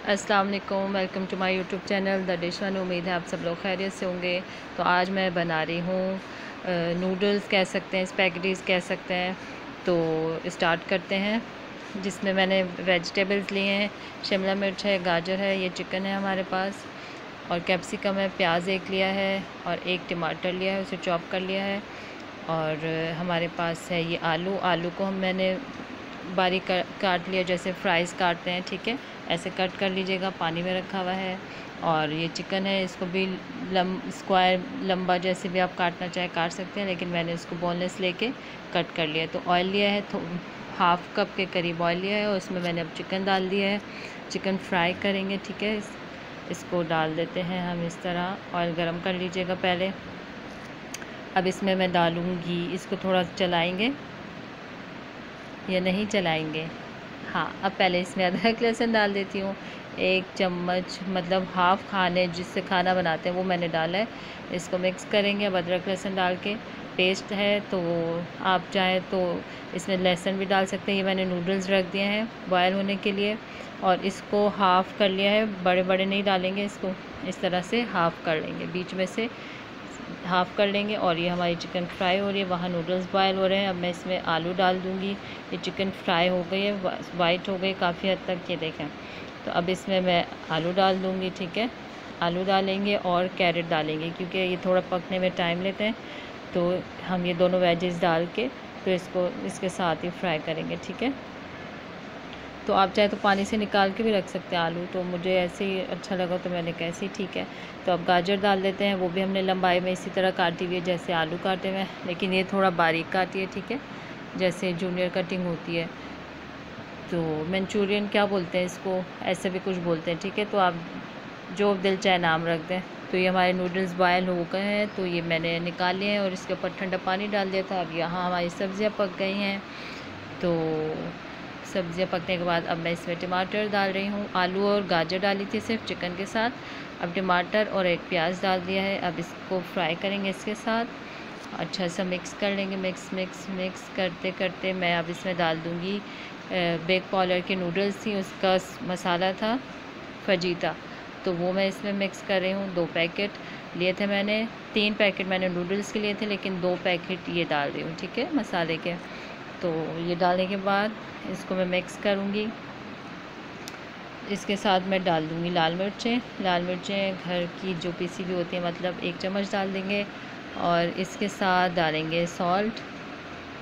अस्सलाम वालेकुम, welcome to my YouTube channel the dish one. उम्मीद है आप सब लोग खैरियत से होंगे। तो आज मैं बना रही हूँ नूडल्स कह सकते हैं, स्पैगेटीज़ कह सकते हैं। तो स्टार्ट करते हैं। जिसमें मैंने वेजिटेबल्स लिए हैं, शिमला मिर्च है, गाजर है, ये चिकन है हमारे पास, और कैप्सिकम है, प्याज एक लिया है और एक टमाटर लिया है, उसे चॉप कर लिया है। और हमारे पास है ये आलू को मैंने बारीक काट लिया, जैसे फ्राइज़ काटते हैं, ठीक है, ऐसे कट कर लीजिएगा। पानी में रखा हुआ है। और ये चिकन है, इसको भी स्क्वायर लंबा जैसे भी आप काटना चाहे काट सकते हैं, लेकिन मैंने इसको बोनलेस लेके कट कर लिया। तो ऑयल लिया है, तो हाफ़ कप के करीब ऑयल लिया है और उसमें मैंने अब चिकन डाल दिया है। चिकन फ्राई करेंगे, ठीक है। इसको डाल देते हैं हम इस तरह। ऑयल गरम कर लीजिएगा पहले। अब इसमें मैं डालूँगी, इसको थोड़ा चलाएँगे या नहीं चलाएँगे, हाँ। अब पहले इसमें अदरक लहसुन डाल देती हूँ। 1 चम्मच, मतलब हाफ़ खाने जिससे खाना बनाते हैं वो मैंने डाला है। इसको मिक्स करेंगे। अब अदरक लहसुन डाल के पेस्ट है, तो आप चाहें तो इसमें लहसुन भी डाल सकते हैं। ये मैंने नूडल्स रख दिए हैं बॉयल होने के लिए, और इसको हाफ़ कर लिया है। बड़े बड़े नहीं डालेंगे, इसको इस तरह से हाफ़ कर लेंगे, बीच में से हाफ़ कर लेंगे। और ये हमारी चिकन फ्राई हो रही है, वहाँ नूडल्स बॉयल हो रहे हैं। अब मैं इसमें आलू डाल दूँगी। ये चिकन फ्राई हो गई है, वाइट हो गई काफ़ी हद तक, ये देखें। तो अब इसमें मैं आलू डाल दूँगी, ठीक है। आलू डालेंगे और कैरेट डालेंगे, क्योंकि ये थोड़ा पकने में टाइम लेते हैं। तो हम ये दोनों वेजेस डाल के तो इसको इसके साथ ही फ्राई करेंगे, ठीक है। तो आप चाहे तो पानी से निकाल के भी रख सकते हैं आलू, तो मुझे ऐसे ही अच्छा लगा तो मैंने कैसे ही ठीक है। तो अब गाजर डाल देते हैं, वो भी हमने लंबाई में इसी तरह काटी हुई है जैसे आलू काटे हुए हैं, लेकिन ये थोड़ा बारीक काटी है, ठीक है, जैसे जूनियर कटिंग होती है। तो मंचूरियन क्या बोलते हैं इसको, ऐसे भी कुछ बोलते हैं, ठीक है। तो आप जो दिल चाहे नाम रख दें। तो ये हमारे नूडल्स बॉयल हो गए हैं, तो ये मैंने निकाल लिए हैं और इसके ऊपर ठंडा पानी डाल दिया था। अब यहाँ हमारी सब्ज़ियाँ पक गई हैं। तो सब्ज़ियाँ पकने के बाद अब मैं इसमें टमाटर डाल रही हूँ। आलू और गाजर डाली थी सिर्फ चिकन के साथ, अब टमाटर और एक प्याज डाल दिया है। अब इसको फ्राई करेंगे इसके साथ, अच्छा सा मिक्स कर लेंगे। मिक्स करते करते मैं अब इसमें डाल दूँगी बेक पॉलर के नूडल्स थी, उसका मसाला था फजीता, तो वो मैं इसमें मिक्स कर रही हूँ। 2 पैकेट लिए थे मैंने, 3 पैकेट मैंने नूडल्स के लिए थे, लेकिन 2 पैकेट ये डाल रही हूँ, ठीक है, मसाले के। तो ये डालने के बाद इसको मैं मिक्स करूँगी। इसके साथ मैं डाल दूँगी लाल मिर्चें घर की जो पीसी हुई होती हैं, मतलब 1 चम्मच डाल देंगे। और इसके साथ डालेंगे सॉल्ट,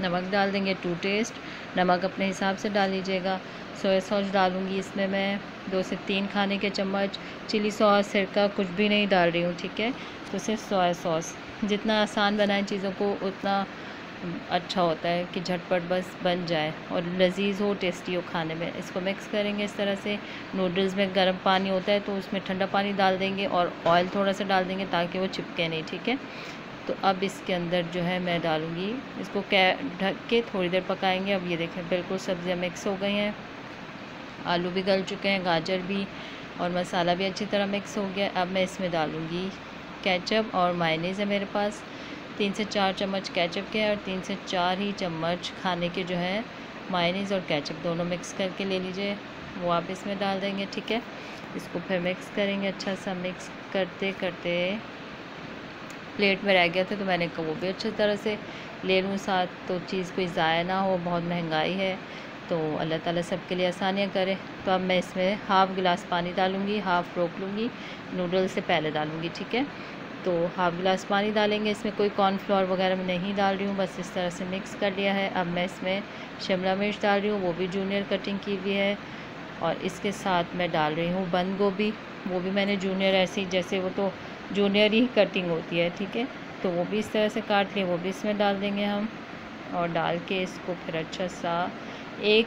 नमक डाल देंगे टू टेस्ट, नमक अपने हिसाब से डाल लीजिएगा। सोया सॉस डालूँगी इसमें मैं 2 से 3 खाने के चम्मच। चिली सॉस, सिरका कुछ भी नहीं डाल रही हूँ, ठीक है। तो सिर्फ सोया सॉस, जितना आसान बनाएं चीज़ों को उतना अच्छा होता है कि झटपट बस बन जाए और लजीज हो, टेस्टी हो खाने में। इसको मिक्स करेंगे इस तरह से। नूडल्स में गर्म पानी होता है, तो उसमें ठंडा पानी डाल देंगे और ऑयल थोड़ा सा डाल देंगे ताकि वो चिपके नहीं, ठीक है। तो अब इसके अंदर जो है मैं डालूँगी, इसको ढक के थोड़ी देर पकाएंगे। अब ये देखें बिल्कुल सब्ज़ियाँ मिक्स हो गई हैं, आलू भी गल चुके हैं, गाजर भी, और मसाला भी अच्छी तरह मिक्स हो गया। अब मैं इसमें डालूँगी केचप और मायनीज़ है मेरे पास। 3 से 4 चम्मच केचप के और 3 से 4 ही चम्मच खाने के जो है मायनीज़ और केचप दोनों मिक्स करके ले लीजिए, वो आप इसमें डाल देंगे, ठीक है। इसको फिर मिक्स करेंगे, अच्छा सा मिक्स करते करते प्लेट में रह गया था, तो मैंने कहा वो भी अच्छी तरह से ले लूँ साथ, तो चीज़ कोई ज़ाया ना हो, बहुत महंगाई है, तो अल्लाह ताला सबके लिए आसानियाँ करे। तो अब मैं इसमें हाफ़ गिलास पानी डालूँगी, हाफ़ रोक लूँगी, नूडल्स से पहले डालूँगी, ठीक है। तो हाफ़ गिलास पानी डालेंगे, इसमें कोई कॉर्नफ्लोर वगैरह मैं नहीं डाल रही हूँ, बस इस तरह से मिक्स कर लिया है। अब मैं इसमें शिमला मिर्च डाल रही हूँ, वो भी जूनियर कटिंग की हुई है। और इसके साथ मैं डाल रही हूँ बंद गोभी, वो भी मैंने जूनियर ऐसे ही, जैसे वो तो जूनियर ही कटिंग होती है, ठीक है। तो वो भी इस तरह से काट लिए, वो भी इसमें डाल देंगे हम। और डाल के इसको फिर अच्छा सा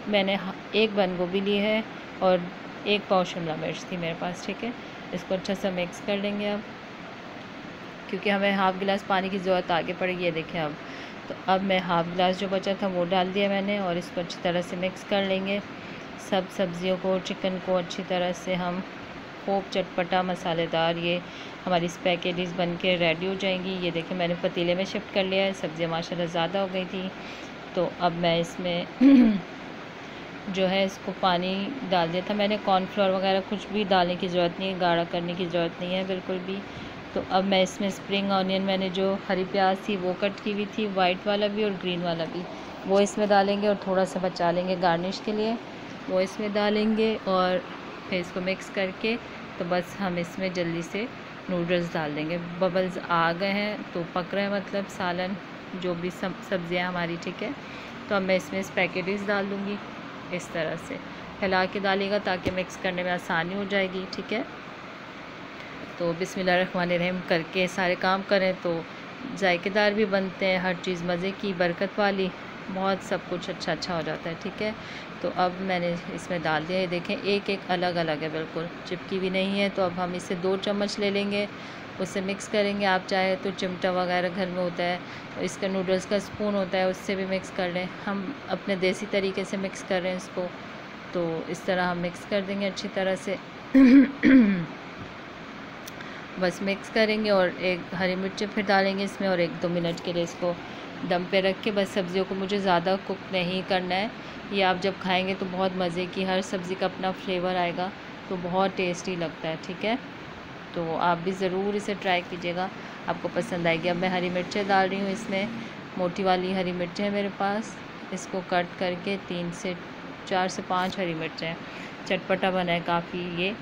मैंने एक बंद गोभी ली है और 1 पाव शिमला मिर्च थी मेरे पास, ठीक है। इसको अच्छा सा मिक्स कर लेंगे अब, क्योंकि हमें हाफ़ गिलास पानी की ज़रूरत आगे पड़ेगी, ये देखें अब। तो अब मैं हाफ़ गिलास जो बचा था वो डाल दिया मैंने, और इसको अच्छी तरह से मिक्स कर लेंगे। सब सब्ज़ियों को, चिकन को अच्छी तरह से हम खूब चटपटा मसालेदार ये हमारी स्पैगेटीज़ बन के रेडी हो जाएंगी। ये देखें मैंने पतीले में शिफ्ट कर लिया है, सब्ज़ियाँ माशाल्लाह ज़्यादा हो गई थी। तो अब मैं इसमें जो है इसको पानी डाल दिया था मैंने। कॉर्नफ्लोर वगैरह कुछ भी डालने की ज़रूरत नहीं है, गाढ़ा करने की ज़रूरत नहीं है बिल्कुल भी। तो अब मैं इसमें स्प्रिंग ऑनियन, मैंने जो हरी प्याज थी वो कट की हुई थी, वाइट वाला भी और ग्रीन वाला भी, वो इसमें डालेंगे और थोड़ा सा बचा लेंगे गार्निश के लिए, वो इसमें डालेंगे। और फिर इसको मिक्स करके तो बस हम इसमें जल्दी से नूडल्स डाल देंगे। बबल्स आ गए हैं तो पक रहे हैं, मतलब सालन जो भी सब्ज़ियाँ हमारी, ठीक है। तो अब मैं इसमें स्पैगेटीज़ डाल दूँगी, इस तरह से हिला के डालिएगा ताकि मिक्स करने में आसानी हो जाएगी, ठीक है। तो बिस्मिल्लाहिर्रहमानिर्रहीम करके सारे काम करें तो जायकेदार भी बनते हैं, हर चीज़ मज़े की, बरकत वाली, बहुत सब कुछ अच्छा हो जाता है, ठीक है। तो अब मैंने इसमें डाल दिया, ये देखें एक एक अलग अलग है, बिल्कुल चिपकी भी नहीं है। तो अब हम इसे 2 चम्मच ले लेंगे, उससे मिक्स करेंगे। आप चाहे तो चिमटा वगैरह घर में होता है, तो इसका नूडल्स का स्पून होता है, उससे भी मिक्स कर लें। हम अपने देसी तरीके से मिक्स कर रहे हैं इसको, तो इस तरह हम मिक्स कर देंगे अच्छी तरह से। बस मिक्स करेंगे और एक हरी मिर्ची फिर डालेंगे इसमें, और 1-2 मिनट के लिए इसको दम पे रख के, बस सब्ज़ियों को मुझे ज़्यादा कुक नहीं करना है। ये आप जब खाएंगे तो बहुत मज़े की, हर सब्ज़ी का अपना फ्लेवर आएगा, तो बहुत टेस्टी लगता है, ठीक है। तो आप भी ज़रूर इसे ट्राई कीजिएगा, आपको पसंद आएगी। अब मैं हरी मिर्चें डाल रही हूँ इसमें, मोटी वाली हरी मिर्चें हैं मेरे पास, इसको कट करके 4 से 5 हरी मिर्चें, चटपटा बना है काफ़ी ये।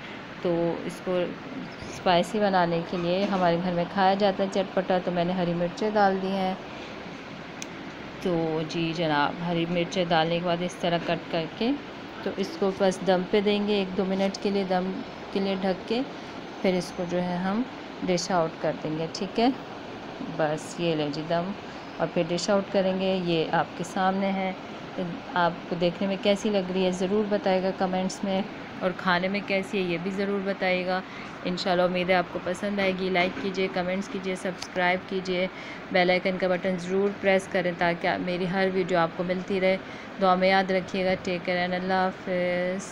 तो इसको स्पाइसी बनाने के लिए, हमारे घर में खाया जाता है चटपटा, तो मैंने हरी मिर्चें डाल दी हैं। तो जी जनाब, हरी मिर्चें डालने के बाद इस तरह कट करके तो इसको बस दम पे देंगे 1-2 मिनट के लिए, दम के लिए ढक के, फिर इसको जो है हम डिश आउट कर देंगे, ठीक है। बस ये ले जी दम, और फिर डिश आउट करेंगे। ये आपके सामने है, आपको देखने में कैसी लग रही है ज़रूर बताइएगा कमेंट्स में, और खाने में कैसी है ये भी ज़रूर बताइएगा। इंशाल्लाह उम्मीद है आपको पसंद आएगी। लाइक कीजिए, कमेंट्स कीजिए, सब्सक्राइब कीजिए, बेल आइकन का बटन ज़रूर प्रेस करें ताकि मेरी हर वीडियो आपको मिलती रहे। दुआ में याद रखिएगा। टेक केयर एंड अल्लाह हाफ़िज़।